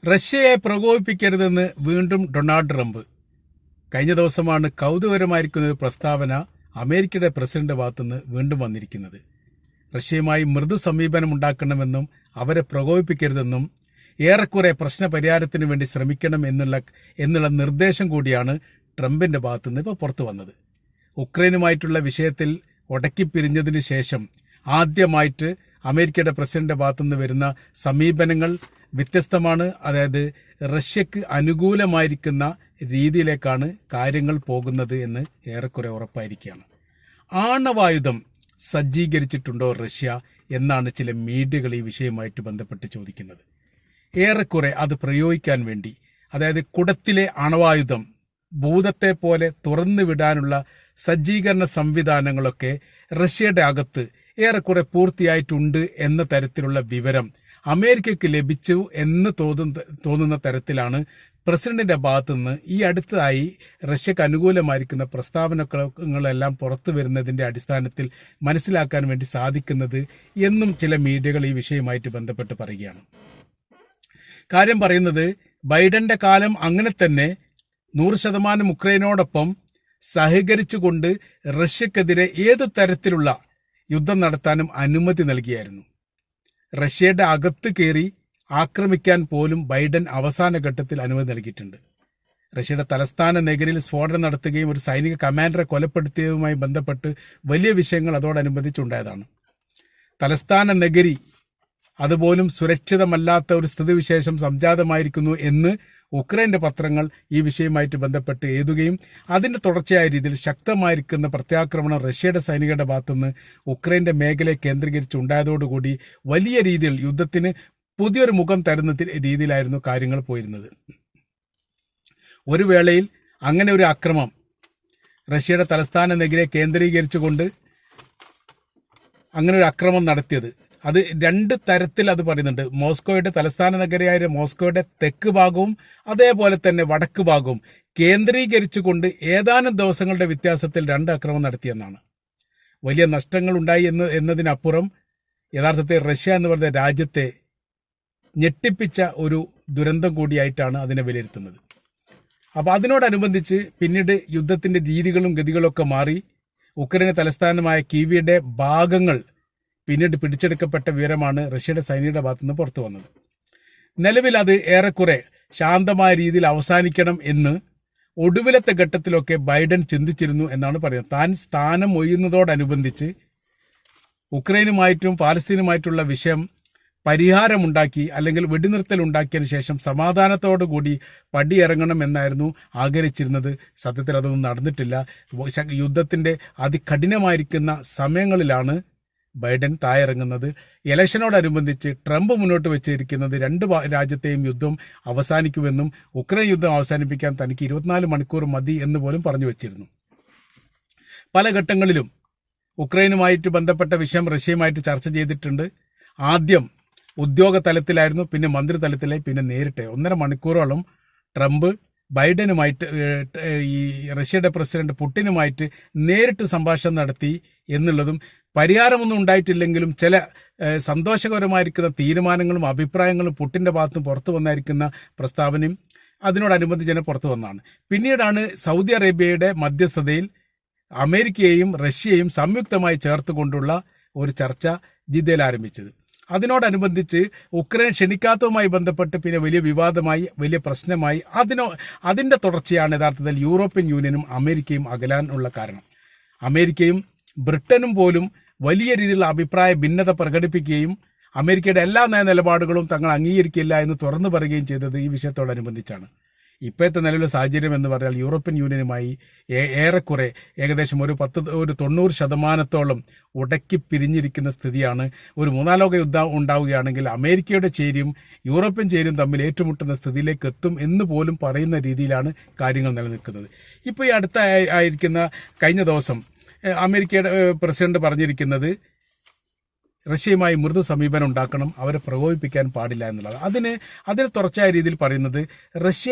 റഷ്യയെ പ്രകോപിപ്പിക്കരുതെന്ന് വീണ്ടും Donald Trump. കഴിഞ്ഞ ദിവസമാണ് കൗതുകകരമായിരിക്കുന്ന ഒരു പ്രസ്താവന അമേരിക്കയുടെ പ്രസിഡന്റ് ഭാഗത്തുനിന്ന് വീണ്ടും വന്നിരിക്കുന്നത്. റഷ്യയുമായി മൃദു സമീപനം ഉണ്ടാക്കണമെന്നും അവരെ പ്രകോപിപ്പിക്കരുതെന്നും ഏറെക്കുറെ പ്രശ്നപരിഹാരത്തിന് വേണ്ടി ശ്രമിക്കണം എന്നുള്ള നിർദ്ദേശം കൂടിയാണ് ട്രംപിന്റെ ഭാഗത്തുനിന്ന് ഇപ്പോൾ പുറത്തു വന്നത്. ഉക്രൈനുമായിട്ടുള്ള വിഷയത്തിൽ ഒടക്കിപ്പിരിഞ്ഞതിന് ശേഷം ആദ്യമായിട്ട് അമേരിക്കയുടെ പ്രസിഡന്റ് ഭാഗത്തുനിന്ന് വരുന്ന സമീപനങ്ങൾ വ്യത്യസ്തമാണ്. അതായത് റഷ്യക്ക് അനുകൂലമായിരിക്കുന്ന രീതിയിലേക്കാണ് കാര്യങ്ങൾ പോകുന്നത് എന്ന് ഏറെക്കുറെ ഉറപ്പായിരിക്കുകയാണ്. ആണവായുധം സജ്ജീകരിച്ചിട്ടുണ്ടോ റഷ്യ എന്നാണ് ചില മീഡിയകൾ ഈ വിഷയവുമായിട്ട് ബന്ധപ്പെട്ട് ചോദിക്കുന്നത്. ഏറെക്കുറെ അത് പ്രയോഗിക്കാൻ വേണ്ടി, അതായത് കുടത്തിലെ അണവായുധം ഭൂതത്തെ പോലെ തുറന്നു വിടാനുള്ള സജ്ജീകരണ സംവിധാനങ്ങളൊക്കെ റഷ്യയുടെ അകത്ത് ഏറെക്കുറെ പൂർത്തിയായിട്ടുണ്ട് എന്ന തരത്തിലുള്ള വിവരം അമേരിക്കയ്ക്ക് ലഭിച്ചു എന്ന് തോന്നുന്ന തരത്തിലാണ് പ്രസിഡന്റിന്റെ ഭാഗത്തുനിന്ന് ഈ അടുത്തതായി റഷ്യക്ക് അനുകൂലമായിരിക്കുന്ന പ്രസ്താവനകളെല്ലാം പുറത്തു വരുന്നതിന്റെ അടിസ്ഥാനത്തിൽ മനസ്സിലാക്കാൻ വേണ്ടി സാധിക്കുന്നത് എന്നും ചില മീഡിയകൾ ഈ വിഷയവുമായിട്ട് ബന്ധപ്പെട്ട് പറയുകയാണ്. കാര്യം പറയുന്നത്, ബൈഡന്റെ കാലം അങ്ങനെ തന്നെ 100% ഉക്രൈനോടൊപ്പം സഹകരിച്ചുകൊണ്ട് റഷ്യക്കെതിരെ ഏത് തരത്തിലുള്ള യുദ്ധം നടത്താനും അനുമതി നൽകിയായിരുന്നു. റഷ്യയുടെ അകത്ത് കയറി ആക്രമിക്കാൻ പോലും ബൈഡൻ അവസാന ഘട്ടത്തിൽ അനുമതി നൽകിയിട്ടുണ്ട്. റഷ്യയുടെ തലസ്ഥാന നഗരിയിൽ സ്ഫോടനം നടത്തുകയും ഒരു സൈനിക കമാൻഡറെ കൊലപ്പെടുത്തിയതുമായി ബന്ധപ്പെട്ട് വലിയ വിഷയങ്ങൾ അതോടനുബന്ധിച്ചുണ്ടായതാണ്. തലസ്ഥാന നഗരി അതുപോലും സുരക്ഷിതമല്ലാത്ത ഒരു സ്ഥിതിവിശേഷം സംജാതമായിരിക്കുന്നു എന്ന് ഉക്രൈന്റെ പത്രങ്ങൾ ഈ വിഷയവുമായിട്ട് ബന്ധപ്പെട്ട് എഴുതുകയും അതിന്റെ തുടർച്ചയായ രീതിയിൽ ശക്തമായിരിക്കുന്ന പ്രത്യാക്രമണം റഷ്യയുടെ സൈനികരുടെ ഭാഗത്തുനിന്ന് ഉക്രൈന്റെ മേഖലയെ കേന്ദ്രീകരിച്ചുണ്ടായതോടുകൂടി വലിയ രീതിയിൽ യുദ്ധത്തിന് പുതിയൊരു മുഖം തരുന്ന രീതിയിലായിരുന്നു കാര്യങ്ങൾ പോയിരുന്നത്. ഒരു വേളയിൽ അങ്ങനെ ഒരു ആക്രമണം റഷ്യയുടെ തലസ്ഥാന നഗരിയെ കേന്ദ്രീകരിച്ചുകൊണ്ട് അങ്ങനെ ഒരു ആക്രമണം നടത്തിയത്, അത് രണ്ട് തരത്തിൽ അത് പറയുന്നുണ്ട്. മോസ്കോയുടെ തലസ്ഥാന നഗരിയായ മോസ്കോയുടെ തെക്ക് ഭാഗവും അതേപോലെ തന്നെ വടക്ക് ഭാഗവും കേന്ദ്രീകരിച്ചുകൊണ്ട് ഏതാനും ദിവസങ്ങളുടെ വ്യത്യാസത്തിൽ 2 ആക്രമണം നടത്തിയെന്നാണ്. വലിയ നഷ്ടങ്ങൾ ഉണ്ടായി എന്നതിനപ്പുറം യഥാർത്ഥത്തിൽ റഷ്യ എന്ന് പറയുന്ന രാജ്യത്തെ ഞെട്ടിപ്പിച്ച ഒരു ദുരന്തം കൂടിയായിട്ടാണ് അതിനെ വിലയിരുത്തുന്നത്. അപ്പൊ അതിനോടനുബന്ധിച്ച് പിന്നീട് യുദ്ധത്തിന്റെ രീതികളും ഗതികളൊക്കെ മാറി ഉക്രൈൻ തലസ്ഥാനമായ കീവിയുടെ ഭാഗങ്ങൾ പിന്നീട് പിടിച്ചെടുക്കപ്പെട്ട വിവരമാണ് റഷ്യയുടെ സൈനികരുടെ ഭാഗത്തുനിന്ന് പുറത്തു വന്നത്. നിലവിൽ അത് ഏറെക്കുറെ ശാന്തമായ രീതിയിൽ അവസാനിക്കണം എന്ന് ഒടുവിലത്തെ ഘട്ടത്തിലൊക്കെ ബൈഡൻ ചിന്തിച്ചിരുന്നു എന്നാണ് പറയുന്നത്. താൻ സ്ഥാനം ഒഴിയുന്നതോടനുബന്ധിച്ച് ഉക്രൈനുമായിട്ടും പാലസ്തീനുമായിട്ടുള്ള വിഷയം പരിഹാരമുണ്ടാക്കി അല്ലെങ്കിൽ വെടിനിർത്തൽ ഉണ്ടാക്കിയതിനു ശേഷം സമാധാനത്തോടുകൂടി പടിയിറങ്ങണം എന്നായിരുന്നു ആഗ്രഹിച്ചിരുന്നത്. സത്യത്തിൽ അതൊന്നും നടന്നിട്ടില്ല. യുദ്ധത്തിന്റെ അതികഠിനമായിരിക്കുന്ന സമയങ്ങളിലാണ് ബൈഡൻ തായിറങ്ങുന്നത്. ഇലക്ഷനോടനുബന്ധിച്ച് ട്രംപ് മുന്നോട്ട് വെച്ചിരിക്കുന്നത് 2 രാജ്യത്തെയും യുദ്ധം അവസാനിക്കുമെന്നും ഉക്രൈൻ യുദ്ധം അവസാനിപ്പിക്കാൻ തനിക്ക് 24 മണിക്കൂർ മതി എന്ന് പോലും പറഞ്ഞു വെച്ചിരുന്നു. പല ഘട്ടങ്ങളിലും ഉക്രൈനുമായിട്ട് ബന്ധപ്പെട്ട വിഷയം റഷ്യയുമായിട്ട് ചർച്ച ചെയ്തിട്ടുണ്ട്. ആദ്യം ഉദ്യോഗ തലത്തിലായിരുന്നു, പിന്നെ മന്ത്രിതലത്തിലായി, പിന്നെ നേരിട്ട് 1.5 മണിക്കൂറോളം ട്രംപ് ബൈഡനുമായിട്ട് ഈ റഷ്യയുടെ പ്രസിഡന്റ് പുടിനുമായിട്ട് നേരിട്ട് സംഭാഷണം നടത്തി എന്നുള്ളതും പരിഹാരമൊന്നും ഉണ്ടായിട്ടില്ലെങ്കിലും ചില സന്തോഷകരമായിരിക്കുന്ന തീരുമാനങ്ങളും അഭിപ്രായങ്ങളും പുടിന്റെ ഭാഗത്ത് പുറത്തു വന്നായിരിക്കുന്ന പ്രസ്താവനയും അതിനോടനുബന്ധിച്ച് പുറത്തു വന്നതാണ്. പിന്നീടാണ് സൗദി അറേബ്യയുടെ മധ്യസ്ഥതയിൽ അമേരിക്കയെയും റഷ്യയെയും സംയുക്തമായി ചേർത്തുകൊണ്ടുള്ള ഒരു ചർച്ച ജിദ്ദയിൽ ആരംഭിച്ചത്. അതിനോടനുബന്ധിച്ച് ഉക്രൈൻ ക്ഷണിക്കാത്തതുമായി ബന്ധപ്പെട്ട് പിന്നെ വലിയ വിവാദമായി, വലിയ പ്രശ്നമായി. അതിന്റെ തുടർച്ചയാണ് യഥാർത്ഥത്തിൽ യൂറോപ്യൻ യൂണിയനും അമേരിക്കയും അകലാനുള്ള കാരണം. അമേരിക്കയും ബ്രിട്ടനും പോലും വലിയ രീതിയിലുള്ള അഭിപ്രായ ഭിന്നത പ്രകടിപ്പിക്കുകയും അമേരിക്കയുടെ എല്ലാ നയനിലപാടുകളും തങ്ങൾ അംഗീകരിക്കില്ല എന്ന് തുറന്നു പറയുകയും ചെയ്തത് ഈ വിഷയത്തോടനുബന്ധിച്ചാണ്. ഇപ്പോഴത്തെ നിലവിലെ സാഹചര്യം എന്ന് പറഞ്ഞാൽ യൂറോപ്യൻ യൂണിയനുമായി ഏറെക്കുറെ ഏകദേശം ഒരു 90% ഉടക്കി പിരിഞ്ഞിരിക്കുന്ന സ്ഥിതിയാണ്. ഒരു 3-ാം ലോക യുദ്ധം ഉണ്ടാവുകയാണെങ്കിൽ അമേരിക്കയുടെ ചേരിയും യൂറോപ്യൻ ചേരിയും തമ്മിൽ ഏറ്റുമുട്ടുന്ന സ്ഥിതിയിലേക്ക് എത്തും എന്ന് പോലും പറയുന്ന രീതിയിലാണ് കാര്യങ്ങൾ നിലനിൽക്കുന്നത്. ഇപ്പോൾ ഈ അടുത്ത ആയിരിക്കുന്ന കഴിഞ്ഞ ദിവസം അമേരിക്കയുടെ പ്രസിഡന്റ് പറഞ്ഞിരിക്കുന്നത് റഷ്യയുമായി മൃദു സമീപനം ഉണ്ടാക്കണം, അവരെ പ്രകോപിപ്പിക്കാൻ പാടില്ല എന്നുള്ളത്. അതിന് തുടർച്ചയായ രീതിയിൽ പറയുന്നത്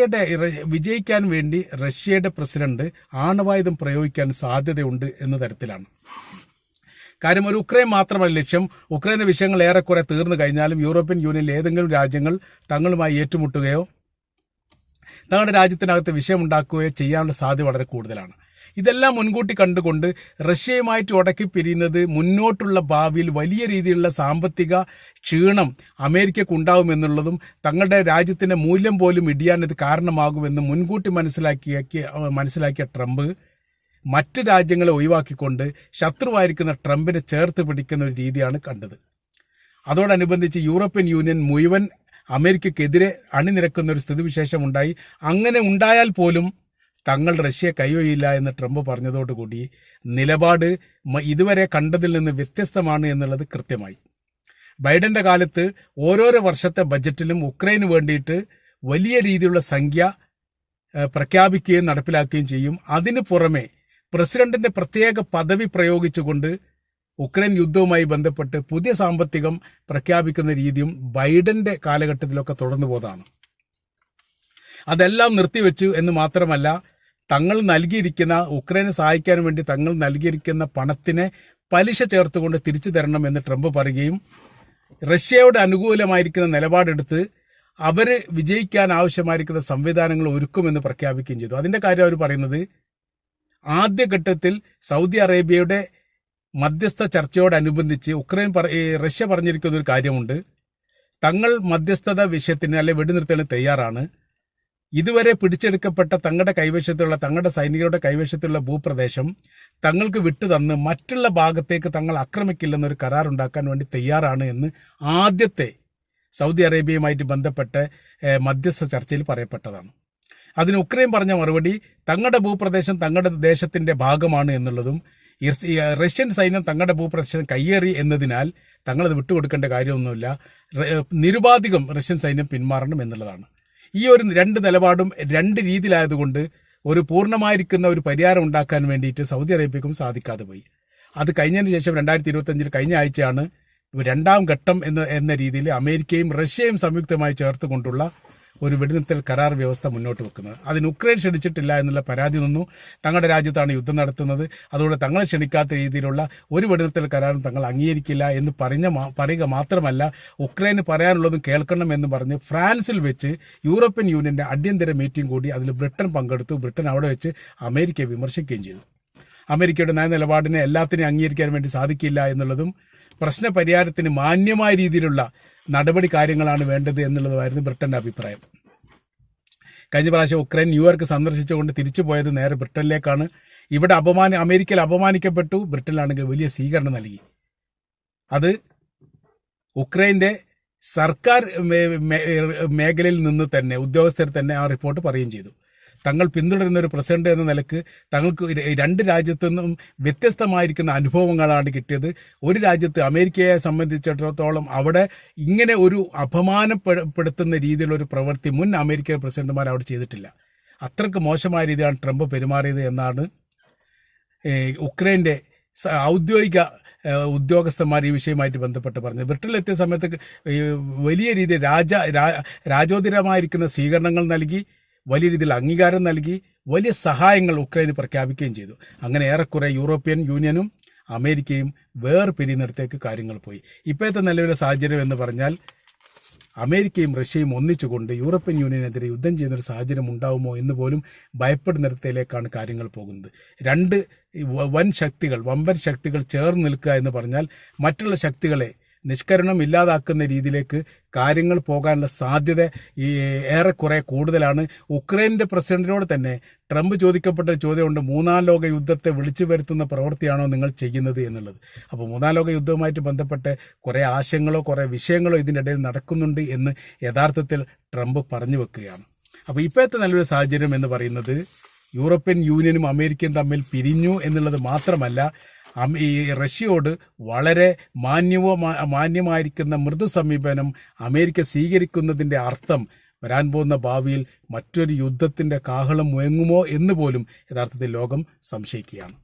വിജയിക്കാൻ വേണ്ടി റഷ്യയുടെ പ്രസിഡന്റ് ആണവായുധം പ്രയോഗിക്കാൻ സാധ്യതയുണ്ട് എന്ന തരത്തിലാണ്. കാര്യം ഒരു ഉക്രൈൻ മാത്രമല്ല ലക്ഷ്യം. ഉക്രൈന്റെ വിഷയങ്ങൾ ഏറെക്കുറെ തീർന്നു കഴിഞ്ഞാലും യൂറോപ്യൻ യൂണിയനിലെ ഏതെങ്കിലും രാജ്യങ്ങൾ തങ്ങളുമായി ഏറ്റുമുട്ടുകയോ തങ്ങളുടെ രാജ്യത്തിനകത്ത് വിഷയമുണ്ടാക്കുകയോ ചെയ്യാനുള്ള സാധ്യത വളരെ കൂടുതലാണ്. ഇതെല്ലാം മുൻകൂട്ടി കണ്ടുകൊണ്ട് റഷ്യയുമായിട്ട് ഉടക്കി പിരിയുന്നത് മുന്നോട്ടുള്ള ഭാവിയിൽ വലിയ രീതിയിലുള്ള സാമ്പത്തിക ക്ഷീണം അമേരിക്കക്ക് ഉണ്ടാവുമെന്നുള്ളതും തങ്ങളുടെ രാജ്യത്തിന്റെ മൂല്യം പോലും ഇടിയാൻ ഇത് കാരണമാകുമെന്ന് മുൻകൂട്ടി മനസ്സിലാക്കിയ ട്രംപ് മറ്റ് രാജ്യങ്ങളെ ഒഴിവാക്കിക്കൊണ്ട് ശത്രുവായിരിക്കുന്ന ട്രംപിനെ ചേർത്ത് പിടിക്കുന്ന ഒരു രീതിയാണ് കണ്ടത്. അതോടനുബന്ധിച്ച് യൂറോപ്യൻ യൂണിയൻ മുഴുവൻ അമേരിക്കക്കെതിരെ അണിനിരക്കുന്ന ഒരു സ്ഥിതിവിശേഷം ഉണ്ടായി. അങ്ങനെ ഉണ്ടായാൽ പോലും തങ്ങൾ റഷ്യയെ കൈയൊഴിയില്ല എന്ന് ട്രംപ് പറഞ്ഞതോടുകൂടി നിലപാട് ഇതുവരെ കണ്ടതിൽ നിന്ന് വ്യത്യസ്തമാണ് എന്നുള്ളത് കൃത്യമായി. ബൈഡന്റെ കാലത്ത് ഓരോരോ വർഷത്തെ ബജറ്റിലും ഉക്രൈന് വേണ്ടിയിട്ട് വലിയ രീതിയിലുള്ള സംഖ്യ പ്രഖ്യാപിക്കുകയും നടപ്പിലാക്കുകയും ചെയ്യും. അതിനു പുറമെ പ്രസിഡന്റിന്റെ പ്രത്യേക പദവി പ്രയോഗിച്ചുകൊണ്ട് ഉക്രൈൻ യുദ്ധവുമായി ബന്ധപ്പെട്ട് പുതിയ സാമ്പത്തികം പ്രഖ്യാപിക്കുന്ന രീതിയും ബൈഡന്റെ കാലഘട്ടത്തിലൊക്കെ തുടർന്നു പോയതാണ്. അതെല്ലാം നിർത്തിവെച്ചു എന്ന് മാത്രമല്ല, തങ്ങൾ നൽകിയിരിക്കുന്ന ഉക്രൈനെ സഹായിക്കാൻ വേണ്ടി തങ്ങൾ നൽകിയിരിക്കുന്ന പണത്തിനെ പലിശ ചേർത്തുകൊണ്ട് തിരിച്ചു തരണം എന്ന് ട്രംപ് പറയുകയും റഷ്യയോട് അനുകൂലമായിരിക്കുന്ന നിലപാടെടുത്ത് അവര് വിജയിക്കാൻ ആവശ്യമായിരിക്കുന്ന സംവിധാനങ്ങൾ ഒരുക്കുമെന്ന് പ്രഖ്യാപിക്കുകയും ചെയ്തു. അതിന്റെ കാര്യം അവർ പറയുന്നത്, ആദ്യഘട്ടത്തിൽ സൗദി അറേബ്യയുടെ മധ്യസ്ഥ ചർച്ചയോടനുബന്ധിച്ച് റഷ്യ പറഞ്ഞിരിക്കുന്ന ഒരു കാര്യമുണ്ട്. തങ്ങൾ മധ്യസ്ഥത വിഷയത്തിന് അല്ലെ വെടിനിർത്തലിന് തയ്യാറാണ്. ഇതുവരെ പിടിച്ചെടുക്കപ്പെട്ട തങ്ങളുടെ സൈനികരുടെ കൈവശത്തിലുള്ള ഭൂപ്രദേശം തങ്ങൾക്ക് വിട്ടുതന്ന് മറ്റുള്ള ഭാഗത്തേക്ക് തങ്ങൾ ആക്രമിക്കില്ലെന്നൊരു കരാറുണ്ടാക്കാൻ വേണ്ടി തയ്യാറാണ് എന്ന് ആദ്യത്തെ സൗദി അറേബ്യയുമായിട്ട് ബന്ധപ്പെട്ട മധ്യസ്ഥ ചർച്ചയിൽ പറയപ്പെട്ടതാണ്. അതിന് ഉക്രൈൻ പറഞ്ഞ മറുപടി തങ്ങളുടെ ഭൂപ്രദേശം തങ്ങളുടെ ദേശത്തിന്റെ ഭാഗമാണ് എന്നുള്ളതും റഷ്യൻ സൈന്യം തങ്ങളുടെ ഭൂപ്രദേശം കയ്യേറി എന്നതിനാൽ തങ്ങളത് വിട്ടുകൊടുക്കേണ്ട കാര്യമൊന്നുമില്ല, നിരുപാധികം റഷ്യൻ സൈന്യം പിന്മാറണം എന്നുള്ളതാണ്. ഈ ഒരു രണ്ട് നിലപാടും രണ്ട് രീതിയിലായതുകൊണ്ട് ഒരു പൂർണ്ണമായിരിക്കുന്ന ഒരു പരിഹാരം ഉണ്ടാക്കാൻ വേണ്ടിയിട്ട് സൗദി അറേബ്യക്കും സാധിക്കാതെ പോയി. അത് കഴിഞ്ഞതിന് ശേഷം 2025 കഴിഞ്ഞ ആഴ്ചയാണ് രണ്ടാം ഘട്ടം എന്ന രീതിയിൽ അമേരിക്കയും റഷ്യയും സംയുക്തമായി ചേർത്തുകൊണ്ടുള്ള ഒരു വെടിനിർത്തൽ കരാർ വ്യവസ്ഥ മുന്നോട്ട് വെക്കുന്നത്. അതിന് ഉക്രൈൻ ക്ഷണിച്ചിട്ടില്ല എന്നുള്ള പരാതി നിന്നു. തങ്ങളുടെ രാജ്യത്താണ് യുദ്ധം നടത്തുന്നത്, അതുകൊണ്ട് തങ്ങളെ ക്ഷണിക്കാത്ത രീതിയിലുള്ള ഒരു വെടിനിർത്തൽ കരാറും തങ്ങൾ അംഗീകരിക്കില്ല എന്ന് പറയുക മാത്രമല്ല, ഉക്രൈന് പറയാനുള്ളതും കേൾക്കണം എന്ന് പറഞ്ഞ് ഫ്രാൻസിൽ വെച്ച് യൂറോപ്യൻ യൂണിയന്റെ അടിയന്തര മീറ്റിംഗ് കൂടി അതിൽ ബ്രിട്ടൻ പങ്കെടുത്തു. ബ്രിട്ടൻ അവിടെ വെച്ച് അമേരിക്കയെ വിമർശിക്കുകയും ചെയ്തു. അമേരിക്കയുടെ നയനിലപാടിനെ എല്ലാത്തിനെയും അംഗീകരിക്കാൻ വേണ്ടി സാധിക്കില്ല എന്നുള്ളതും പ്രശ്ന പരിഹാരത്തിന് മാന്യമായ രീതിയിലുള്ള നടപടി കാര്യങ്ങളാണ് വേണ്ടത് എന്നുള്ളതുമായിരുന്നു ബ്രിട്ടന്റെ അഭിപ്രായം. കഴിഞ്ഞ പ്രാവശ്യം ഉക്രൈൻ ന്യൂയോർക്ക് സന്ദർശിച്ചുകൊണ്ട് തിരിച്ചു പോയത് നേരെ ബ്രിട്ടനിലേക്കാണ്. ഇവിടെ അമേരിക്കയിൽ അപമാനിക്കപ്പെട്ടു, ബ്രിട്ടനിലാണെങ്കിൽ വലിയ സ്വീകരണം നൽകി. അത് ഉക്രൈന്റെ സർക്കാർ മേഖലയിൽ നിന്ന് തന്നെ ഉദ്യോഗസ്ഥർ തന്നെ ആ റിപ്പോർട്ട് പറയുകയും ചെയ്തു. തങ്ങൾ പിന്തുടരുന്ന ഒരു പ്രസിഡന്റ് എന്ന നിലക്ക് തങ്ങൾക്ക് രണ്ട് രാജ്യത്തു നിന്നും വ്യത്യസ്തമായിരിക്കുന്ന അനുഭവങ്ങളാണ് കിട്ടിയത്. ഒരു രാജ്യത്ത് അമേരിക്കയെ സംബന്ധിച്ചിടത്തോളം അവിടെ ഇങ്ങനെ ഒരു അപമാനപ്പെടുത്തുന്ന രീതിയിലുള്ള ഒരു പ്രവൃത്തി മുൻ അമേരിക്കൻ പ്രസിഡന്റുമാർ അവിടെ ചെയ്തിട്ടില്ല. അത്രക്ക് മോശമായ രീതിയിലാണ് ട്രംപ് പെരുമാറിയത് എന്നാണ് ഉക്രൈന്റെ ഔദ്യോഗിക ഉദ്യോഗസ്ഥന്മാർ ഈ വിഷയമായിട്ട് ബന്ധപ്പെട്ട് പറഞ്ഞത്. ബ്രിട്ടനിലെത്തിയ സമയത്ത് വലിയ രീതിയിൽ രാജോദിരമായിരിക്കുന്ന സ്വീകരണങ്ങൾ നൽകി, വലിയ രീതിയിൽ അംഗീകാരം നൽകി, വലിയ സഹായങ്ങൾ ഉക്രൈന് പ്രഖ്യാപിക്കുകയും ചെയ്തു. അങ്ങനെ ഏറെക്കുറെ യൂറോപ്യൻ യൂണിയനും അമേരിക്കയും വേർപിരിയുന്നിടത്തേക്ക് കാര്യങ്ങൾ പോയി. ഇപ്പോഴത്തെ നിലവിലെ സാഹചര്യം എന്ന് പറഞ്ഞാൽ അമേരിക്കയും റഷ്യയും ഒന്നിച്ചുകൊണ്ട് യൂറോപ്യൻ യൂണിയനെതിരെ യുദ്ധം ചെയ്യുന്നൊരു സാഹചര്യം ഉണ്ടാവുമോ എന്ന് പോലും ഭയപ്പെടുന്നിടത്തിലേക്കാണ് കാര്യങ്ങൾ പോകുന്നത്. രണ്ട് വമ്പൻ ശക്തികൾ ചേർന്ന് നിൽക്കുക എന്ന് പറഞ്ഞാൽ മറ്റുള്ള ശക്തികളെ നിഷ്കരണം ഇല്ലാതാക്കുന്ന രീതിയിലേക്ക് കാര്യങ്ങൾ പോകാനുള്ള സാധ്യത ഏറെക്കുറെ കൂടുതലാണ്. ഉക്രൈന്റെ പ്രസിഡന്റിനോട് തന്നെ ട്രംപ് ചോദിക്കപ്പെട്ട ചോദ്യമുണ്ട്, മൂന്നാം ലോക യുദ്ധത്തെ വിളിച്ചു വരുത്തുന്ന പ്രവൃത്തിയാണോ നിങ്ങൾ ചെയ്യുന്നത് എന്നുള്ളത്. അപ്പോൾ മൂന്നാം ലോക യുദ്ധവുമായിട്ട് ബന്ധപ്പെട്ട് കുറേ ആശയങ്ങളോ കുറേ വിഷയങ്ങളോ ഇതിൻ്റെ ഇടയിൽ നടക്കുന്നുണ്ട് എന്ന് യഥാർത്ഥത്തിൽ ട്രംപ് പറഞ്ഞു വെക്കുകയാണ്. അപ്പോൾ ഇപ്പോഴത്തെ നല്ലൊരു സാഹചര്യം എന്ന് പറയുന്നത് യൂറോപ്യൻ യൂണിയനും അമേരിക്കയും തമ്മിൽ പിരിഞ്ഞു എന്നുള്ളത് മാത്രമല്ല, ഈ റഷ്യയോട് വളരെ മാന്യമായിരിക്കുന്ന മൃദു സമീപനം അമേരിക്ക സ്വീകരിക്കുന്നതിന്റെ അർത്ഥം വരാൻ പോകുന്ന ഭാവിയിൽ മറ്റൊരു യുദ്ധത്തിന്റെ കാഹളം മുഴങ്ങുമോ എന്ന് പോലും യഥാർത്ഥത്തിൽ ലോകം സംശയിക്കുകയാണ്.